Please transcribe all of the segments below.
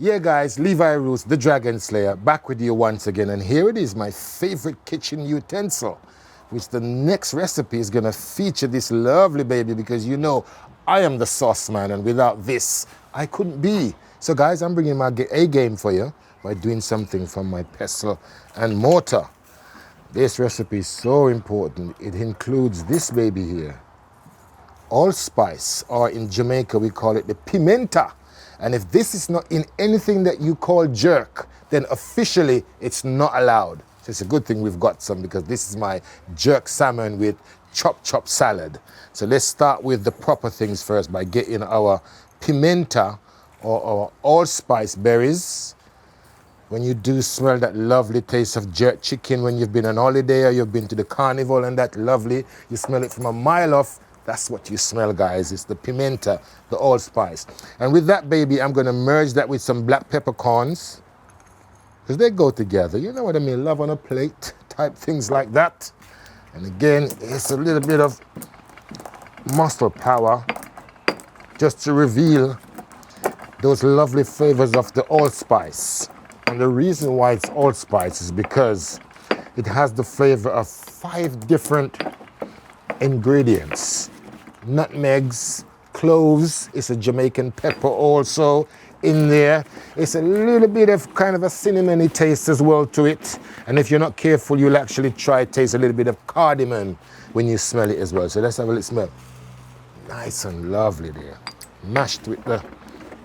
Yeah guys, Levi Roots, the Dragon Slayer, back with you once again, and here it is, my favorite kitchen utensil, which the next recipe is gonna feature this lovely baby, because you know I am the sauce man, and without this I couldn't be. So guys, I'm bringing my A game for you by doing something from my pestle and mortar. This recipe is so important. It includes this baby here, allspice, or in Jamaica we call it the pimenta. And if this is not in anything that you call jerk, then officially it's not allowed. So it's a good thing we've got some, because this is my jerk salmon with chop salad. So let's start with the proper things first by getting our pimenta or our allspice berries. When you do smell that lovely taste of jerk chicken when you've been on holiday or you've been to the carnival, and that lovely, you smell it from a mile off, that's what you smell, guys. It's the pimenta, the allspice. And with that baby, I'm gonna merge that with some black peppercorns, because they go together. You know what I mean? Love on a plate type things like that. And again, it's a little bit of muscle power just to reveal those lovely flavors of the allspice. And the reason why it's allspice is because it has the flavor of 5 different ingredients. Nutmegs, cloves, it's a Jamaican pepper also in there. It's a little bit of kind of a cinnamony taste as well to it. And if you're not careful, you'll actually try to taste a little bit of cardamom when you smell it as well. So let's have a little smell. Nice and lovely there. Mashed with the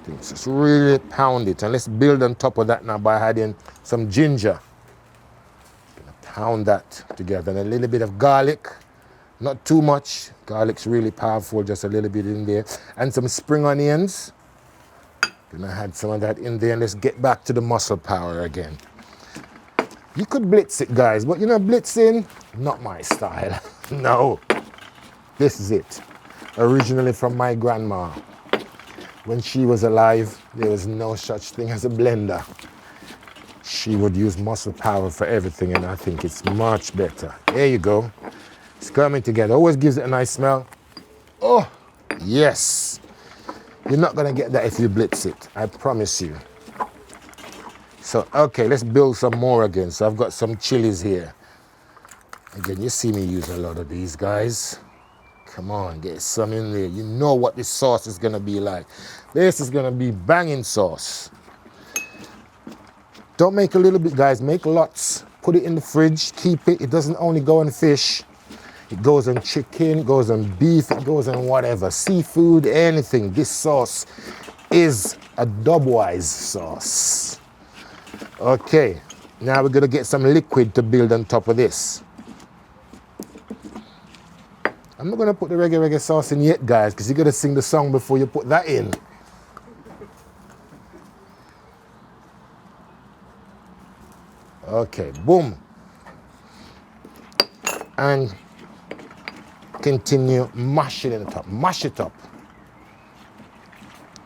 things. Just really pound it. And let's build on top of that now by adding some ginger. Pound that together. And a little bit of garlic. Not too much. Garlic's really powerful, just a little bit in there. And some spring onions. Gonna add some of that in there, and let's get back to the muscle power again. You could blitz it, guys, but you know, blitzing, not my style. No. This is it. Originally from my grandma. When she was alive, there was no such thing as a blender. She would use muscle power for everything, and I think it's much better. There you go. It's coming together. Always gives it a nice smell. Oh, yes. You're not gonna get that if you blitz it, I promise you. So, okay, let's build some more again. So I've got some chilies here. Again, you see me use a lot of these, guys. Come on, get some in there. You know what this sauce is gonna be like. This is gonna be banging sauce. Don't make a little bit, guys, make lots. Put it in the fridge, keep it. It doesn't only go on fish. It goes on chicken, it goes on beef, it goes on whatever, seafood, anything. This sauce is a Dubwise sauce. Okay, now we're gonna get some liquid to build on top of this. I'm not gonna put the reggae sauce in yet, guys, because you gotta sing the song before you put that in. Okay, boom. And continue mashing it up, mash it up.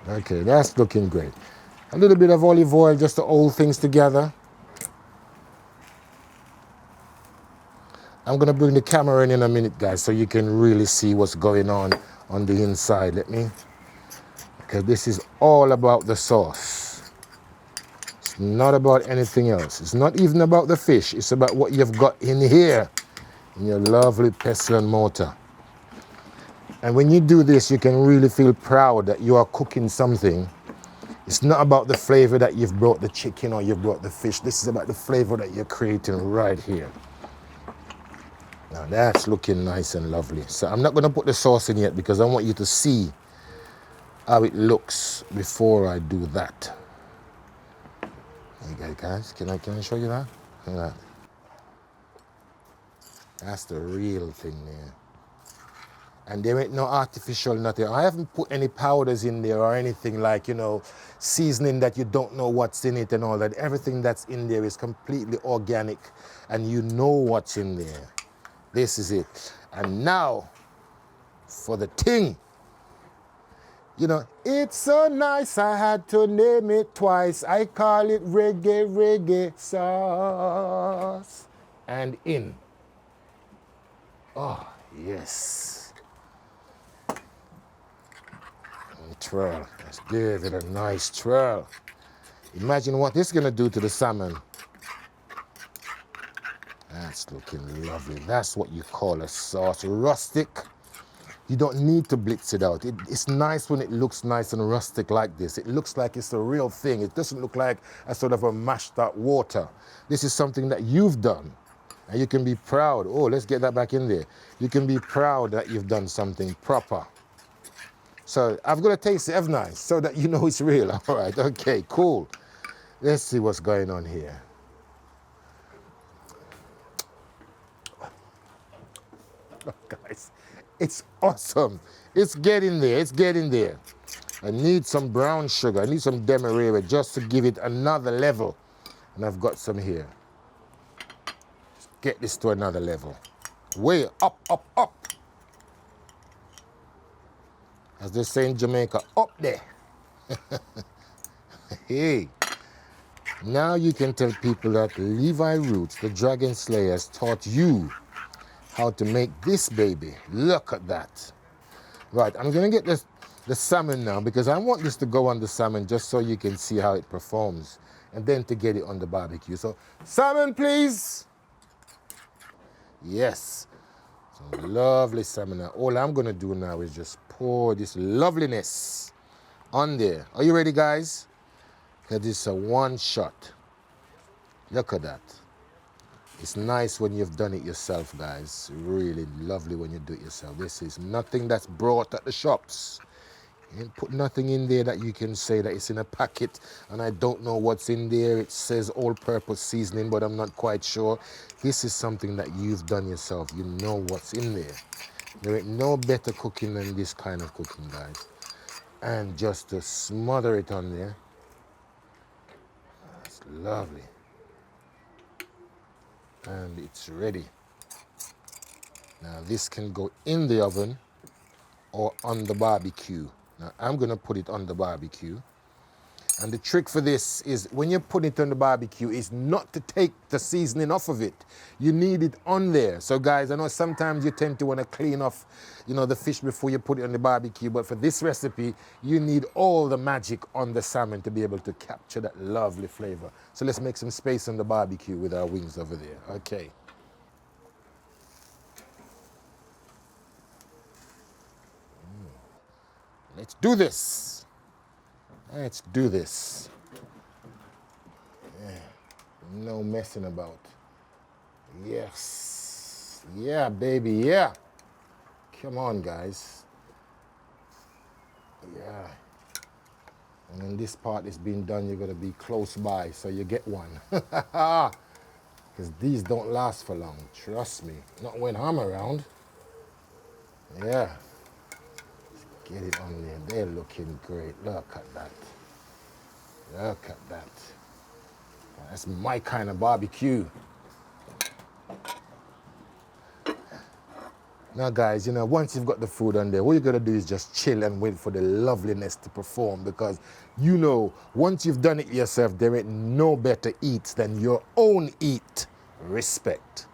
Okay, that's looking great. A little bit of olive oil just to hold things together. I'm gonna bring the camera in a minute, guys, so you can really see what's going on the inside. Because this is all about the sauce. It's not about anything else. It's not even about the fish. It's about what you've got in here, in your lovely pestle and mortar. And when you do this, you can really feel proud that you are cooking something. It's not about the flavor that you've brought the chicken or you've brought the fish. This is about the flavor that you're creating right here. Now that's looking nice and lovely. So I'm not gonna put the sauce in yet because I want you to see how it looks before I do that. Okay, guys, can I show you that? Look at that. That's the real thing there. And there ain't no artificial nothing. I haven't put any powders in there or anything like, you know, seasoning that you don't know what's in it and all that. Everything that's in there is completely organic and you know what's in there. This is it. And now, for the ting. You know, it's so nice I had to name it twice. I call it reggae sauce. And in. Oh, yes. Twirl. Let's give it a nice twirl. Imagine what this is going to do to the salmon. That's looking lovely. That's what you call a sauce. Rustic. You don't need to blitz it out. It's nice when it looks nice and rustic like this. It looks like it's the real thing. It doesn't look like a sort of a mashed up water. This is something that you've done. And you can be proud. Oh, let's get that back in there. You can be proud that you've done something proper. So I've got to taste it, haven't I? So that you know it's real. All right, okay, cool. Let's see what's going on here. Look, guys, it's awesome. It's getting there, it's getting there. I need some brown sugar. I need some demerara just to give it another level. And I've got some here. Just get this to another level. Way up, up, up. As they say in Jamaica, up there. Hey. Now you can tell people that Levi Roots, the Dragon Slayer, has taught you how to make this baby. Look at that. Right, I'm going to get the salmon now because I want this to go on the salmon just so you can see how it performs and then to get it on the barbecue. So, salmon, please. Yes. Some lovely salmon. Now, all I'm going to do now is just pour this loveliness on there. Are you ready, guys? Because it's a one shot. Look at that. It's nice when you've done it yourself, guys. Really lovely when you do it yourself. This is nothing that's bought at the shops. You ain't put nothing in there that you can say that it's in a packet and I don't know what's in there. It says all-purpose seasoning, but I'm not quite sure. This is something that you've done yourself. You know what's in there. There ain't no better cooking than this kind of cooking, guys. And just to smother it on there. That's lovely. And it's ready. Now this can go in the oven or on the barbecue. Now I'm going to put it on the barbecue. And the trick for this is when you put it on the barbecue is not to take the seasoning off of it. You need it on there. So guys, I know sometimes you tend to want to clean off, the fish before you put it on the barbecue. But for this recipe, you need all the magic on the salmon to be able to capture that lovely flavor. So let's make some space on the barbecue with our wings over there. Okay. Let's do this. Let's do this. Yeah. No messing about. Yes. Yeah, baby, yeah. Come on, guys. Yeah. And when this part is being done, you're going to be close by, so you get one. Because these don't last for long, trust me. Not when I'm around. Yeah. Get it on there. They're looking great. Look at that. Look at that. That's my kind of barbecue. Now, guys, once you've got the food on there, what you got to do is just chill and wait for the loveliness to perform because, once you've done it yourself, there ain't no better eats than your own eat. Respect.